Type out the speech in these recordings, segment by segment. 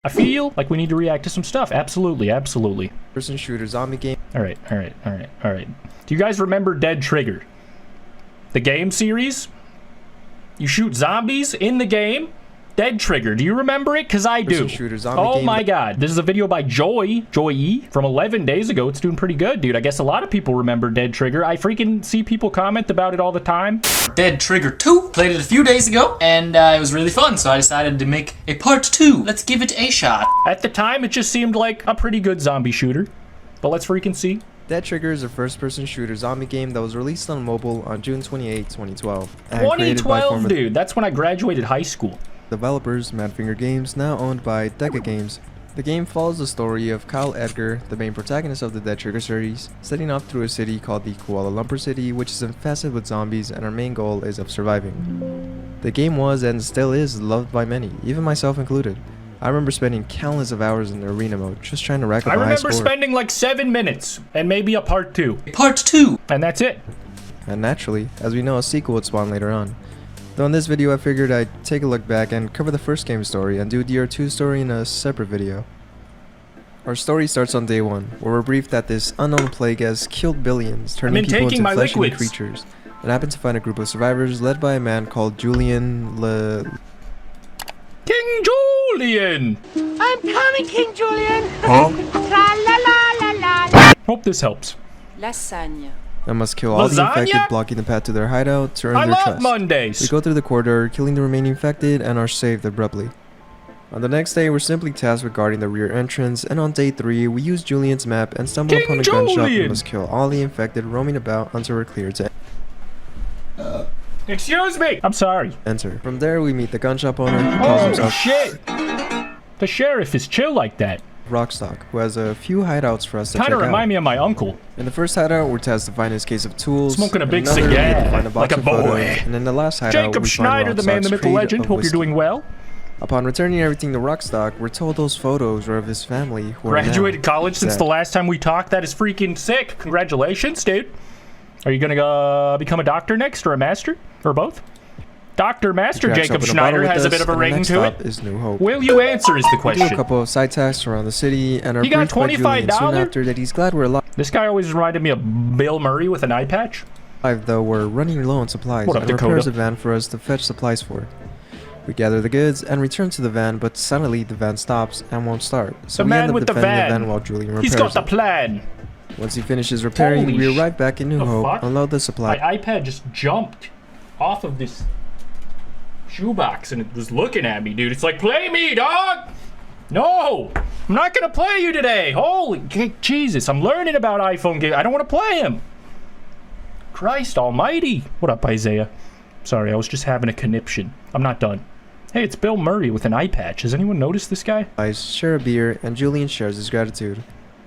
I feel like we need to react to some stuff. Absolutely, absolutely. Person shooter zombie game. All right. Do you guys remember Dead Trigger? The game series? You shoot zombies in the game? Dead Trigger. Do you remember it? Because I do. Oh my god. This is a video by Joy from 11 days ago. It's doing pretty good, dude. I guess a lot of people remember Dead Trigger. I freaking see people comment about it all the time. Dead Trigger 2. Played it a few days ago, and it was really fun, so I decided to make a part 2. Let's give it a shot. At the time, it just seemed like a pretty good zombie shooter. But let's freaking see. Dead Trigger is a first-person shooter zombie game that was released on mobile on June 28, 2012. 2012, dude. That's when I graduated high school. Developers, Madfinger Games, now owned by Deca Games. The game follows the story of Kyle Edgar, the main protagonist of the Dead Trigger series, setting off through a city called the Kuala Lumpur City, which is infested with zombies, and our main goal is of surviving. The game was, and still is, loved by many, even myself included. I remember spending countless of hours in the arena mode, just trying to rack up a high score. I remember spending like 7 minutes, and maybe a part 2. Part 2! And that's it. And naturally, as we know, a sequel would spawn later on. Though in this video I figured I'd take a look back and cover the first game story and do DR2 story in a separate video. Our story starts on day 1, where we're briefed that this unknown plague has killed billions, turning people into flesh-eating creatures, and happen to find a group of survivors led by a man called King Julian! I'm coming, King Julian! Huh? Tra-la-la-la-la. Hope this helps. Lasagna. And must kill all the infected, blocking the path to their hideout to earn their trust. I love Mondays! We go through the corridor, killing the remaining infected, and are saved abruptly. On the next day, we're simply tasked with guarding the rear entrance, and on day 3, we use Julian's map and stumble upon a gun shop and must kill all the infected roaming about until we're cleared to excuse me! I'm sorry. Enter. From there, we meet the gun shop owner who calls himself shit! The sheriff is chill like that. Rockstock, who has a few hideouts for us to check out. Kinda remind me of my uncle. In the first hideout, we're tasked to find his case of tools. Smoking a big cigar, like a boy. And in the last hideout, Jacob Schneider, the man, the myth, the legend. Hope you're doing well. Upon returning everything to Rockstock, we're told those photos are of his family who graduated college since the last time we talked. That is freaking sick. Congratulations, dude. Are you gonna become a doctor next, or a master, or both? Dr. Master Jacob Schneider has a bit of a ring to it. Is New Hope. Will you answer is the question. We do a couple of side tasks around the city and are briefed by Julian soon after that he's glad we're alive. This guy always reminded me of Bill Murray with an eye patch. Though we're running low on supplies and repairs a van for us to fetch supplies for. We gather the goods and return to the van, but suddenly the van stops and won't start. So we end up defending the van while Julian repairs He's got the plan. Once he finishes repairing, we arrive back in New Hope, unload the supply. My iPad just jumped off of this shoebox and it was looking at me, dude. It's like, play me, dog! No! I'm not gonna play you today! Holy Jesus, I'm learning about iPhone games. I don't want to play him! Christ almighty! What up, Isaiah? Sorry, I was just having a conniption. I'm not done. Hey, it's Bill Murray with an eye patch. Has anyone noticed this guy? I share a beer and Julian shares his gratitude.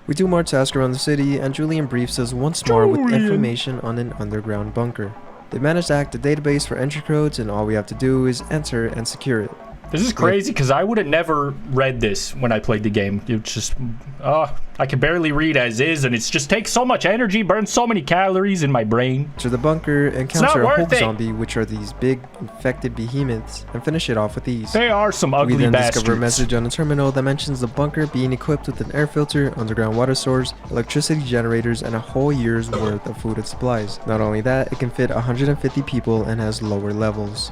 We do more tasks around the city and Julian briefs us once more with information on an underground bunker. They managed to hack the database for entry codes, and all we have to do is enter and secure it. This is crazy because I would have never read this when I played the game. It's just, I can barely read as is, and it just takes so much energy, burns so many calories in my brain. Enter the bunker, encounter a Hulk zombie, which are these big infected behemoths, and finish it off with these. They are some ugly bastards. We then discover a message on the terminal that mentions the bunker being equipped with an air filter, underground water source, electricity generators, and a whole year's worth of food and supplies. Not only that, it can fit 150 people and has lower levels.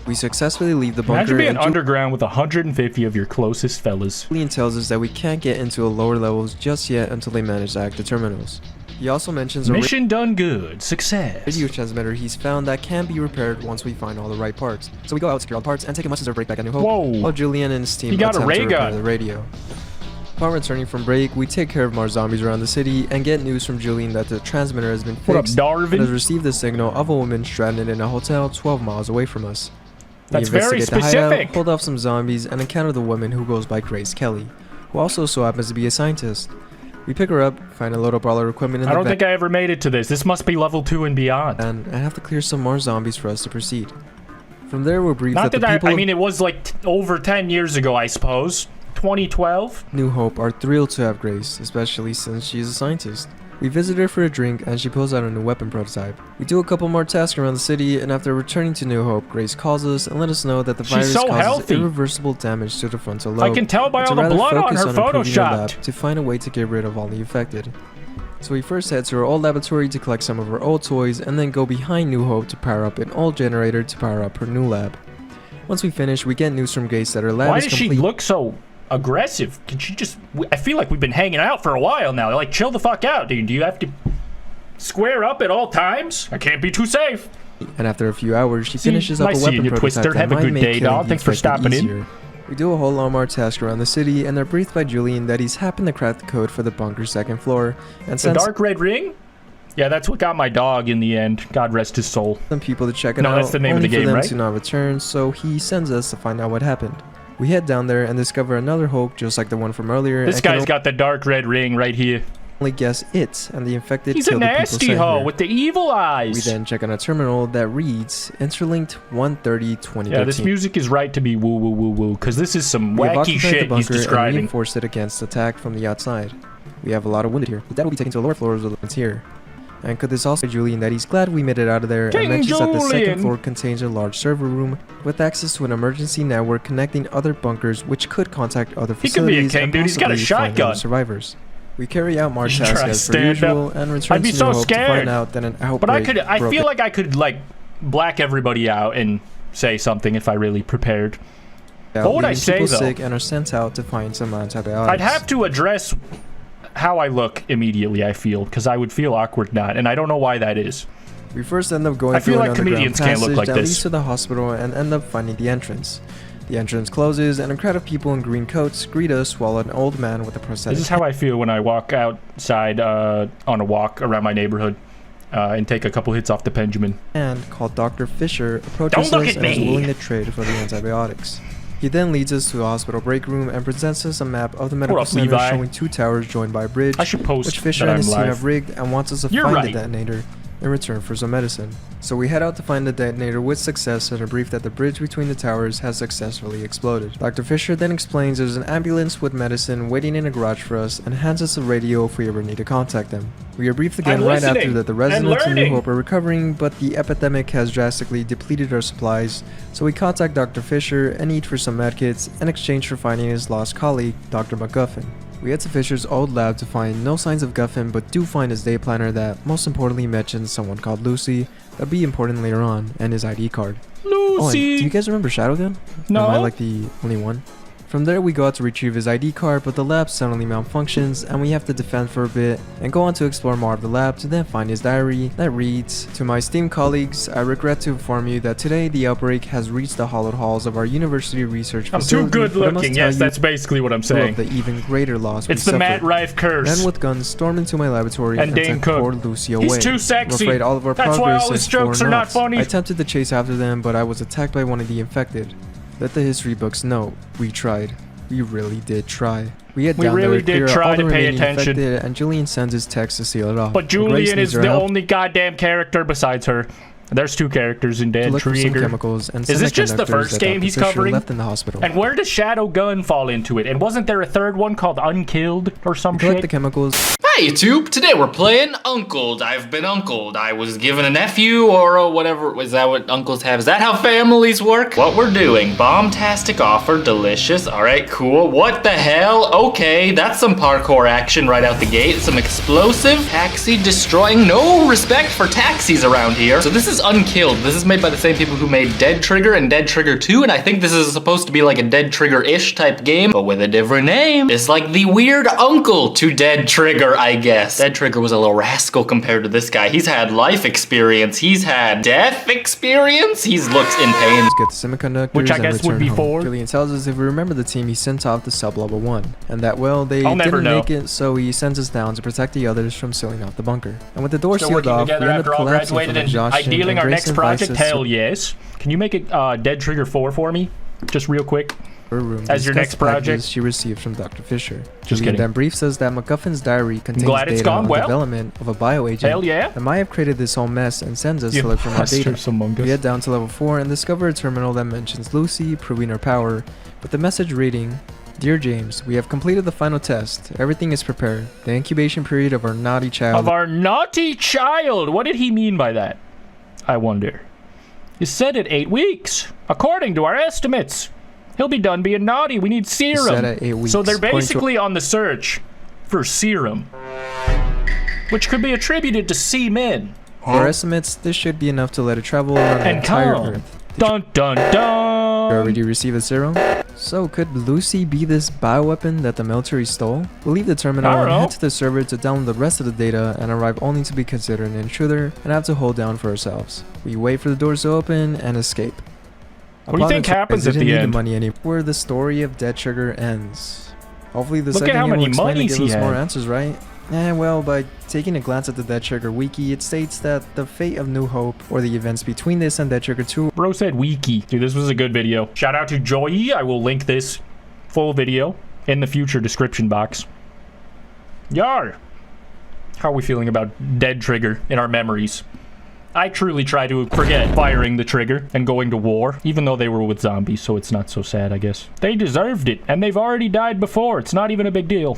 We successfully leave the bunker. Imagine being underground with 150 of your closest fellas. Julian tells us that we can't get into the lower levels just yet until they manage to hack the terminals. He also mentions a mission done good. Success. Radio transmitter he's found that can be repaired once we find all the right parts. So we go out, secure all the parts, and take a much-deserved break back at New Hope. Whoa. While Julian and his team attempt to repair the radio. Upon returning from break, we take care of more zombies around the city and get news from Julian that the transmitter has been fixed and has received the signal of a woman stranded in a hotel 12 miles away from us. That's very specific. Hold off some zombies and encounter the woman who goes by Grace Kelly, who also so happens to be a scientist. We pick her up, find and load up all our equipment in the I don't think I ever made it to this. This must be level 2 and beyond. And I have to clear some more zombies for us to proceed. From there, we're briefed that the people I mean, it was like over 10 years ago, I suppose. 2012. New Hope are thrilled to have Grace, especially since she's a scientist. We visit her for a drink and she pulls out a new weapon prototype. We do a couple more tasks around the city, and after returning to New Hope, Grace calls us and let us know that the virus so causes healthy. irreversible damage to the frontal lobe. I can tell by and all to the rather blood on focus her improving her lab photoshopped. to find a way to get rid of all the infected. So we first head to her old laboratory to collect some of her old toys, and then go behind New Hope to power up an old generator to power up her new lab. Once we finish, we get news from Grace that her lab Why is does complete. she look so aggressive? Can she just... I feel like we've been hanging out for a while now. Like, chill the fuck out, dude. Do you have to square up at all times? I can't be too safe. And after a few hours, she finishes up a Nice weapon seeing you, prototype Twister. that Have a might good make day, killing dog. the Thanks for infected stopping in. easier. We do a whole lot more task around the city, and are briefed by Julian that he's happened to crack the code for the bunker's second floor, and The sends dark red ring? Yeah, that's what got my dog in the end. God rest his soul. some people to check it No, out, that's the name of only the for game, them right? to not return, so he sends us to find out what happened. We head down there and discover another Hulk just like the one from earlier. This and can guy's got the dark red ring right here. only guess it, and the infected He's a killed the people nasty sent hoe here. with the evil eyes. We then check on a terminal that reads interlinked 130-2013. Yeah, this music is right to be woo woo woo woo, because this is some We have wacky occupied the shit he's bunker and describing. reinforced it against attack from the outside. We have a lot of wounded here, but that will be taken to the lower floors of the here. And could this also be Julian that he's glad we made it out of there, King and mentions that the second Julian! floor contains a large server room with access to an emergency network connecting other bunkers which could contact other He could be a facilities king, and dude. He's got a possibly find shotgun. other survivors. We carry out more You tasks try to as per stand usual up. and return I'd be to so New Hope to scared. find out that an outbreak But I broke feel it. like I could like black everybody out and say something if I really prepared. What would I leaving say, people though? sick and are sent out to find some antibiotics. I'd have to address how I look immediately, I feel, because I would feel awkward not, and I don't know why that is. We first end up going I feel through like an underground comedians can't look passage like that this. leads to the hospital and end up finding the entrance. The entrance closes and a crowd of people in green coats greet us while an old man with a prosthetic This is how I feel when I walk outside on a walk around my neighborhood and take a couple hits off the Benjamin. hand called Dr. Fisher approaches Don't look us at and is me. willing to trade for the antibiotics. He then leads us to a hospital break room and presents us a map of the medical up, center Levi? showing two towers joined by a bridge, I should post which Fisher that and his I'm team live. have rigged, and wants us to You're find right. the detonator in return for some medicine. So we head out to find the detonator with success and are briefed that the bridge between the towers has successfully exploded. Dr. Fisher then explains there's an ambulance with medicine waiting in a garage for us and hands us a radio if we ever need to contact them. We are briefed again I'm right after listening that the and residents of New learning. Hope are recovering, but the epidemic has drastically depleted our supplies, so we contact Dr. Fisher and eat for some medkits in exchange for finding his lost colleague, Dr. McGuffin. We head to Fisher's old lab to find no signs of Guffin, but do find his day planner that most importantly mentions someone called Lucy, that'll be important later on, and his ID card. Oh, and Lucy! do you guys remember Shadowgun? No. Am I like the only one? From there we go out to retrieve his ID card, but the lab suddenly malfunctions and we have to defend for a bit and go on to explore more of the lab to then find his diary that reads, "To my esteemed colleagues, I regret to inform you that today the outbreak has reached the hallowed halls of our university research I'm facility. too good but I must looking. tell Yes, you that's basically what I'm of saying. the even greater loss It's we the Matt suffered. Rife curse. Men with guns stormed into my laboratory And and Dane took Cook. poor Lucy away. He's too sexy. I'm afraid all of our That's why progress all his is jokes for are not naught. funny. I attempted to chase after them, but I was attacked by one of the infected. Let the history books know, we tried. We really did try. We had We down really there, did clear out try all the to pay remaining attention. infected, and Julian sends his text to seal it off. But Grace Julian needs is our the help only goddamn character besides her. There's two characters in to Dead look for some Trigger. chemicals and Is this just the semiconductors first that game Dr. he's Fisher covering? left in the hospital. And where does Shadow Gun fall into it? And wasn't there a third one called Unkilled or some Collect shit? the chemicals. Hi YouTube, today we're playing Unkilled. I've been Uncled. I was given a nephew or a whatever. Is that what uncles have? Is that how families work? What we're doing, bomb-tastic offer, delicious. All right, cool. What the hell? Okay, that's some parkour action right out the gate. Some explosive, taxi destroying. No respect for taxis around here. So this is Unkilled. This is made by the same people who made Dead Trigger and Dead Trigger 2, and I think this is supposed to be like a Dead Trigger-ish type game, but with a different name. It's like the weird uncle to Dead Trigger, I guess. Dead Trigger was a little rascal compared to this guy. He's had life experience. He's had death experience. He's looked in pain. Let's get the semiconductors Which I and guess would return be home. 4. Julian tells us if we remember the team he sent off to sub-level 1, and that, well, they I'll never didn't know. make it, so he sends us down to protect the others from sealing off the bunker. And with the door Still sealed working off, we together end up after all collapsing graduated from and exhaustion, idealing and our Grace next invites project? us to Hell yes. Can you make it Dead Trigger 4 for me? Just real quick. her room As your discuss next the packages project? she received from Dr. Fisher. Just Julian kidding. then briefs us that MacGuffin's diary contains glad it's data gone on the well. development of a bioagent Hell yeah. that might have created this whole mess and sends us You to look for more data. monsters among us. We head down to level 4 and discover a terminal that mentions Lucy, proving her power, with the message reading, Dear James, we have completed the final test. Everything is prepared. The incubation period of our naughty child... Of our naughty child? What did he mean by that? I wonder. Is set at 8 weeks, according to our estimates. He'll be done being naughty. We need serum. Set at 8 weeks. So they're basically on the search for serum, which could be attributed to semen. For our estimates, this should be enough to let it travel around the entire Earth. Dun dun dun! You already received the serum? So could Lucy be this bioweapon that the military stole? We'll leave the terminal and head to the server to download the rest of the data and arrive only to be considered an intruder and have to hold down for ourselves. We wait for the doors to open and escape. What do you think happens at the end? Money anymore. Where the story of Dead Sugar ends. Hopefully the Look second at how game will many explain and monies give he us more had. answers, right? Well, by taking a glance at the Dead Sugar wiki, it states that the fate of New Hope, or the events between this and Dead Sugar 2... Bro said wiki. Dude, this was a good video. Shout out to Joey. I will link this full video in the future description box. Yar! How are we feeling about Dead Trigger in our memories? I truly try to forget firing the trigger and going to war, even though they were with zombies, so it's not so sad, I guess. They deserved it, and they've already died before. It's not even a big deal.